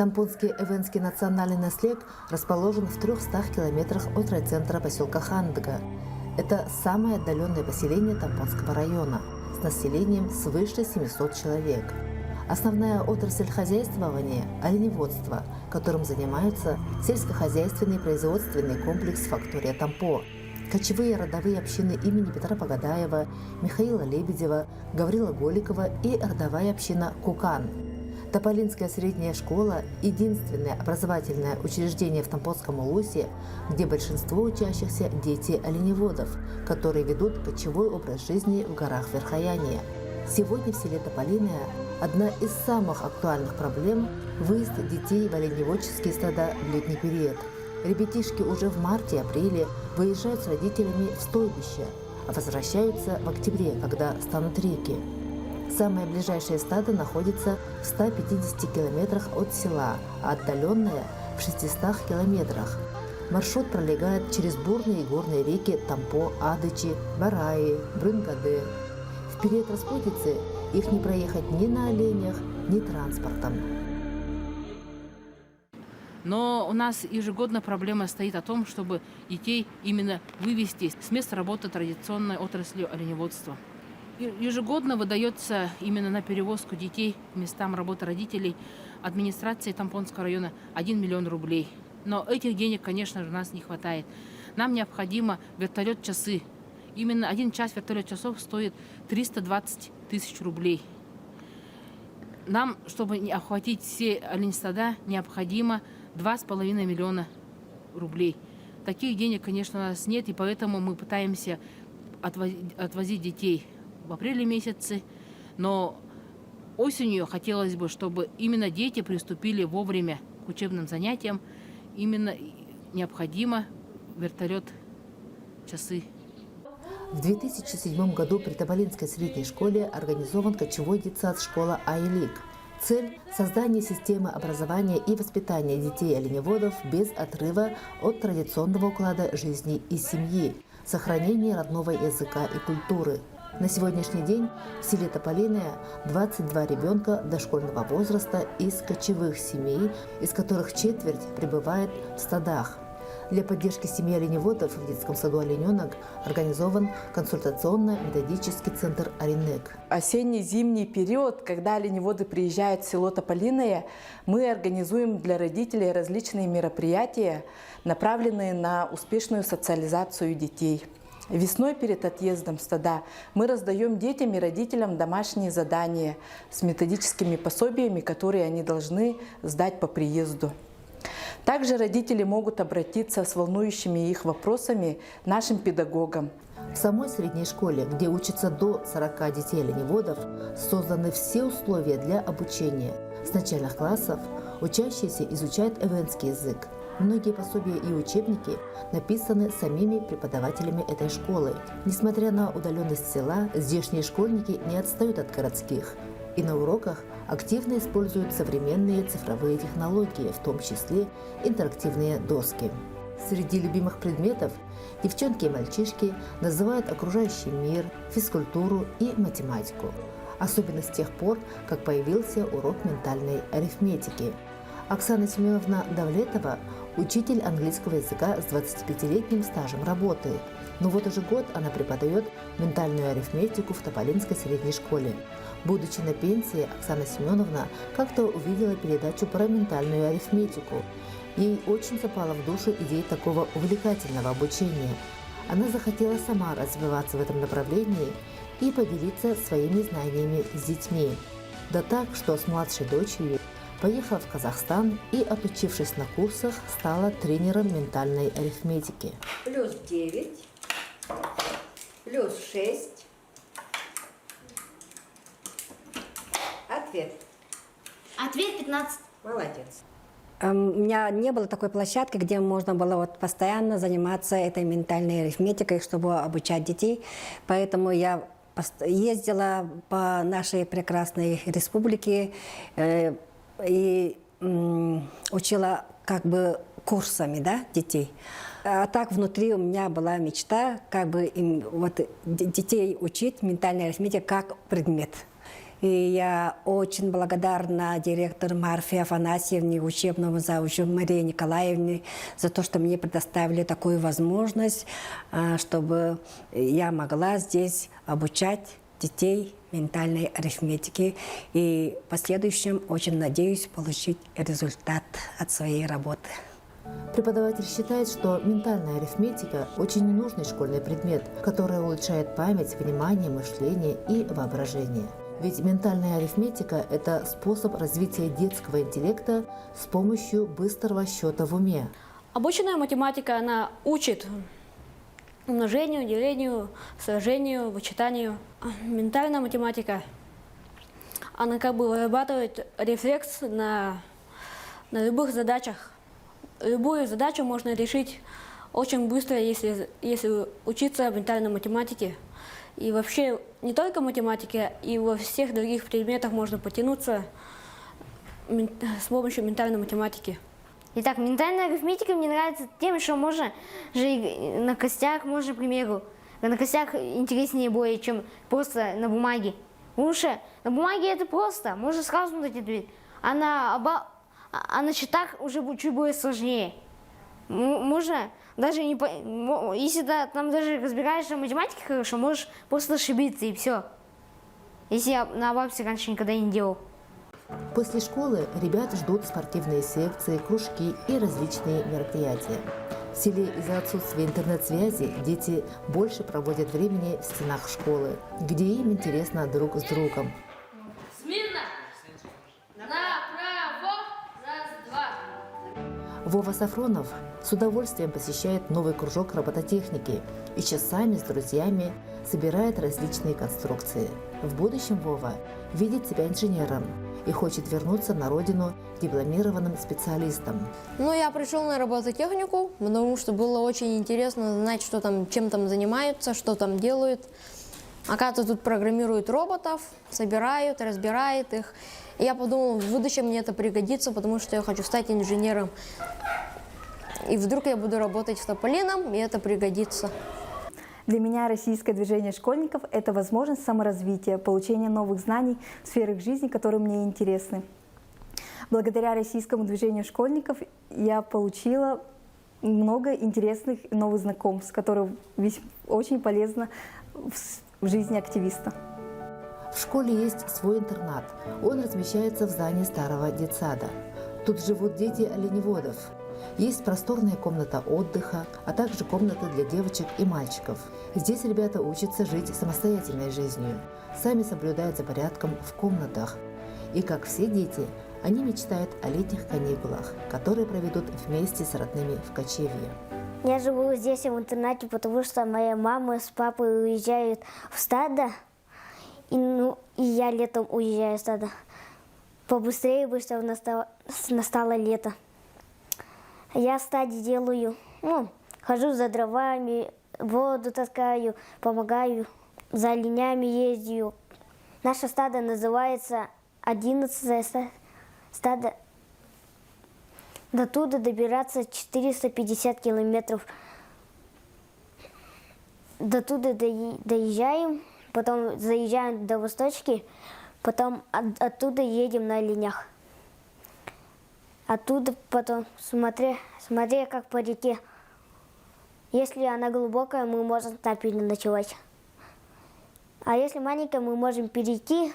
Тампонский Эвенский национальный наследник расположен в 300 километрах от райцентра поселка Хандга. Это самое отдаленное поселение Тампонского района с населением свыше 700 человек. Основная отрасль хозяйствования – оленеводство, которым занимаются сельскохозяйственный производственный комплекс «Фактория Тампо», кочевые родовые общины имени Петра Погадаева, Михаила Лебедева, Гаврила Голикова и родовая община Кукан. Тополинская средняя школа – единственное образовательное учреждение в Тампонском улусе, где большинство учащихся – дети оленеводов, которые ведут кочевой образ жизни в горах Верхояния. Сегодня в селе Тополиное одна из самых актуальных проблем – выезд детей в оленеводческие стада в летний период. Ребятишки уже в марте-апреле выезжают с родителями в стойбище, а возвращаются в октябре, когда станут реки. Самое ближайшее стадо находится в 150 километрах от села, а отдаленное – в 600 километрах. Маршрут пролегает через бурные горные реки Тампо, Адычи, Бараи, Брынгаде. В период распутицы их не проехать ни на оленях, ни транспортом. Но у нас ежегодно проблема стоит о том, чтобы детей именно вывести с места работы традиционной отраслью оленеводства. Ежегодно выдается именно на перевозку детей к местам работы родителей администрации Тампонского района 1 миллион рублей. Но этих денег, конечно же, у нас не хватает. Нам необходимо вертолет-часы. Именно 1 час вертолет-часов стоит 320 тысяч рублей. Нам, чтобы охватить все оленестада, необходимо 2,5 миллиона рублей. Таких денег, конечно, у нас нет, и поэтому мы пытаемся отвозить детей в апреле месяце, но осенью хотелось бы, чтобы именно дети приступили вовремя к учебным занятиям. Именно необходимо вертолет-часы. В 2007 году при Тополинской средней школе организован кочевой детсад-школа «Айлик». Цель – создание системы образования и воспитания детей-оленеводов без отрыва от традиционного уклада жизни и семьи, сохранение родного языка и культуры. На сегодняшний день в селе Тополиное 22 ребенка дошкольного возраста из кочевых семей, из которых четверть пребывает в стадах. Для поддержки семьи оленеводов в детском саду «Олененок» организован консультационно-методический центр «Оренек». Осенне-зимний период, когда оленеводы приезжают в село Тополиное, мы организуем для родителей различные мероприятия, направленные на успешную социализацию детей. Весной перед отъездом в стада мы раздаем детям и родителям домашние задания с методическими пособиями, которые они должны сдать по приезду. Также родители могут обратиться с волнующими их вопросами к нашим педагогам. В самой средней школе, где учатся до 40 детей-оленеводов, созданы все условия для обучения. С начальных классов учащиеся изучают эвенский язык. Многие пособия и учебники написаны самими преподавателями этой школы. Несмотря на удаленность села, здешние школьники не отстают от городских. И на уроках активно используют современные цифровые технологии, в том числе интерактивные доски. Среди любимых предметов девчонки и мальчишки называют окружающий мир, физкультуру и математику. Особенно с тех пор, как появился урок ментальной арифметики. Оксана Семеновна Давлетова – учитель английского языка с 25-летним стажем работы. Но вот уже год она преподает ментальную арифметику в Тополинской средней школе. Будучи на пенсии, Оксана Семеновна как-то увидела передачу про ментальную арифметику. Ей очень запала в душу идея такого увлекательного обучения. Она захотела сама развиваться в этом направлении и поделиться своими знаниями с детьми. Да так, что с младшей дочерью поехала в Казахстан и, отучившись на курсах, стала тренером ментальной арифметики. Плюс 9, плюс 6. Ответ. Ответ 15. Молодец. У меня не было такой площадки, где можно было постоянно заниматься этой ментальной арифметикой, чтобы обучать детей. Поэтому я ездила по нашей прекрасной республике и учила как бы курсами, да, детей. А так внутри у меня была мечта как бы детей учить ментальной арифметике как предмет. И я очень благодарна директору Марфе Афанасьевне, учебному завучу Марии Николаевне за то, что мне предоставили такую возможность, чтобы я могла здесь обучать детей ментальной арифметике. И в последующем очень надеюсь получить результат от своей работы. Преподаватель считает, что ментальная арифметика – очень ненужный школьный предмет, который улучшает память, внимание, мышление и воображение. Ведь ментальная арифметика – это способ развития детского интеллекта с помощью быстрого счета в уме. Обычная математика, она учит умножению, делению, сложению, вычитанию. Ментальная математика, она как бы вырабатывает рефлекс на любых задачах. Любую задачу можно решить очень быстро, если учиться ментальной математике. И вообще не только математике, и во всех других предметах можно потянуться с помощью ментальной математики. Итак, ментальная арифметика мне нравится тем, что можно же на костях, можно, к примеру, на костях интереснее более, чем просто на бумаге. Потому что на бумаге это просто, можно сразу дать ответ. А на счетах уже чуть более сложнее. Можно даже не... Если там даже разбираешься в математике хорошо, можешь просто ошибиться и все. Если я на бабсе раньше никогда не делал. После школы ребят ждут спортивные секции, кружки и различные мероприятия. В селе из-за отсутствия интернет-связи дети больше проводят времени в стенах школы, где им интересно друг с другом. Смирно! Направо! Раз, два! Вова Сафронов с удовольствием посещает новый кружок робототехники и часами с друзьями собирает различные конструкции. В будущем Вова видит себя инженером и хочет вернуться на родину дипломированным специалистом. Я пришел на робототехнику, потому что было очень интересно знать, что там, чем там занимаются, что там делают. Оказывается, тут программируют роботов, собирают, разбирают их. И я подумал, в будущем мне это пригодится, потому что я хочу стать инженером. И вдруг я буду работать с Тополином, и это пригодится. Для меня российское движение школьников – это возможность саморазвития, получения новых знаний в сферах жизни, которые мне интересны. Благодаря российскому движению школьников я получила много интересных новых знакомств, которые очень полезны в жизни активиста. В школе есть свой интернат. Он размещается в здании старого детсада. Тут живут дети оленеводов. Есть просторная комната отдыха, а также комнаты для девочек и мальчиков. Здесь ребята учатся жить самостоятельной жизнью, сами соблюдают за порядком в комнатах. И как все дети, они мечтают о летних каникулах, которые проведут вместе с родными в кочевье. Я живу здесь в интернате, потому что моя мама с папой уезжают в стадо, и я летом уезжаю в стадо. Побыстрее, чтобы настало лето. Я в стаде делаю, хожу за дровами, воду таскаю, помогаю, за оленями ездию. Наше стадо называется 11-е стадо. До туда добираться 450 километров. До туда доезжаем, потом заезжаем до Восточки, потом оттуда едем на оленях. Оттуда потом, смотря как по реке. Если она глубокая, мы можем там переночевать. А если маленькая, мы можем перейти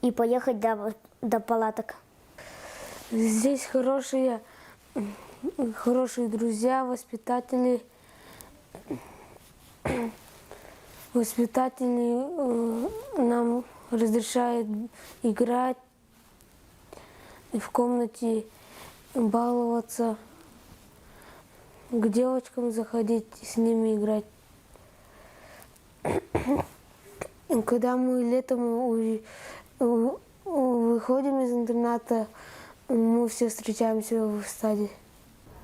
и поехать до палаток. Здесь хорошие друзья, воспитатели. Воспитатели нам разрешают играть в комнате, баловаться, к девочкам заходить, с ними играть. Когда мы летом выходим из интерната, мы все встречаемся в стаде.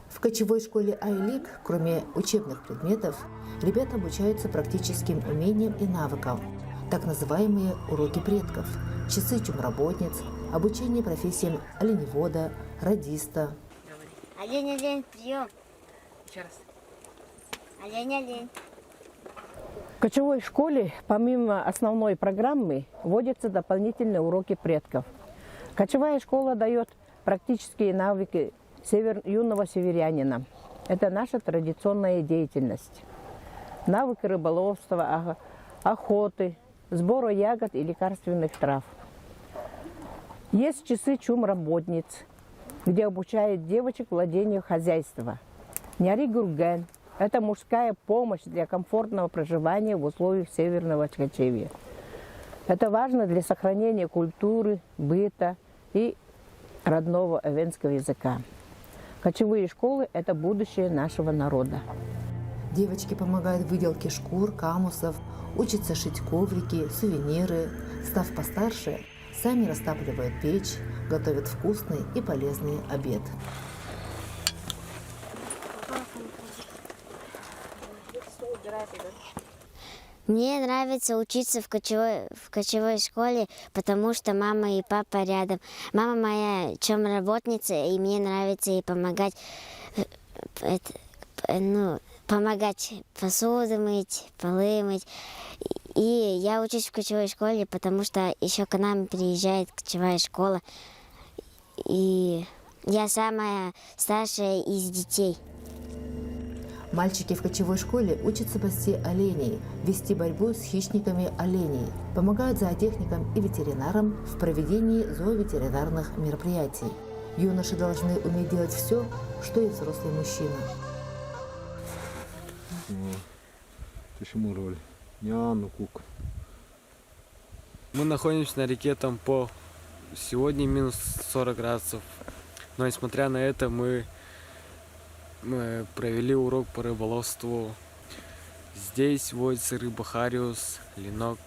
В кочевой школе Айлик, кроме учебных предметов, ребята обучаются практическим умениям и навыкам, так называемые уроки предков, часы чумработниц, обучение профессиям оленевода, радиста. Олень, прием. Еще раз. Олень. В кочевой школе помимо основной программы вводятся дополнительные уроки предков. Кочевая школа дает практические навыки юного северянина. Это наша традиционная деятельность. Навыки рыболовства, охоты, сбора ягод и лекарственных трав. Есть часы чум-работниц, где обучают девочек владению хозяйства. Няри-гурген – это мужская помощь для комфортного проживания в условиях северного кочевья. Это важно для сохранения культуры, быта и родного эвенского языка. Кочевые школы – это будущее нашего народа. Девочки помогают в выделке шкур, камусов, учатся шить коврики, сувениры. Став постарше, сами растапливают печь, готовят вкусный и полезный обед. Мне нравится учиться в кочевой школе, потому что мама и папа рядом. Мама моя чум-работница, и мне нравится ей помогать, помогать посуду мыть, полы мыть. И я учусь в кочевой школе, потому что еще к нам приезжает кочевая школа. И я самая старшая из детей. Мальчики в кочевой школе учатся пасти оленей, вести борьбу с хищниками оленей, помогают зоотехникам и ветеринарам в проведении зооветеринарных мероприятий. Юноши должны уметь делать все, что и взрослый мужчина. Мы находимся на реке Тампо. Сегодня минус 40 градусов. Но несмотря на это, мы провели урок по рыболовству. Здесь водится рыба хариус, ленок.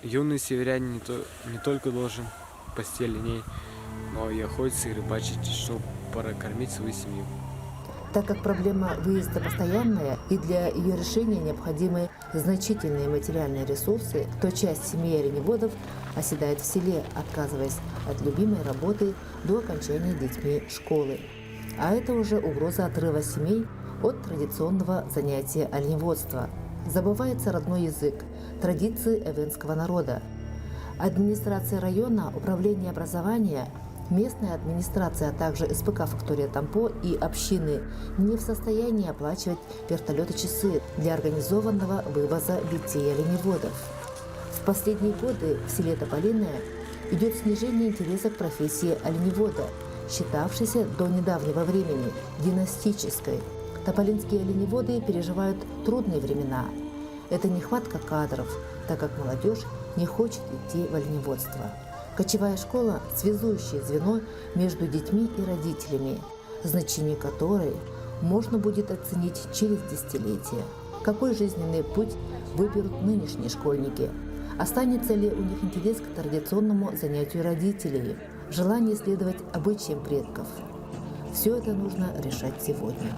Юный северянин не только должен пасти оленей, но и охотиться и рыбачить, чтобы прокормить свою семью. Так как проблема выезда постоянная и для ее решения необходимы значительные материальные ресурсы, то часть семей оленеводов оседает в селе, отказываясь от любимой работы до окончания детьми школы. А это уже угроза отрыва семей от традиционного занятия оленеводства. Забывается родной язык, традиции эвенского народа. Администрация района, управление образования, местная администрация, а также СПК «Фактория Тампо» и общины не в состоянии оплачивать вертолеты-часы для организованного вывоза детей-оленеводов. В последние годы в селе Тополиное идет снижение интереса к профессии оленевода, считавшейся до недавнего времени династической. Тополинские оленеводы переживают трудные времена. Это нехватка кадров, так как молодежь не хочет идти в оленеводство. Кочевая школа – связующее звено между детьми и родителями, значение которой можно будет оценить через десятилетия. Какой жизненный путь выберут нынешние школьники? Останется ли у них интерес к традиционному занятию родителей? Желание следовать обычаям предков? Все это нужно решать сегодня.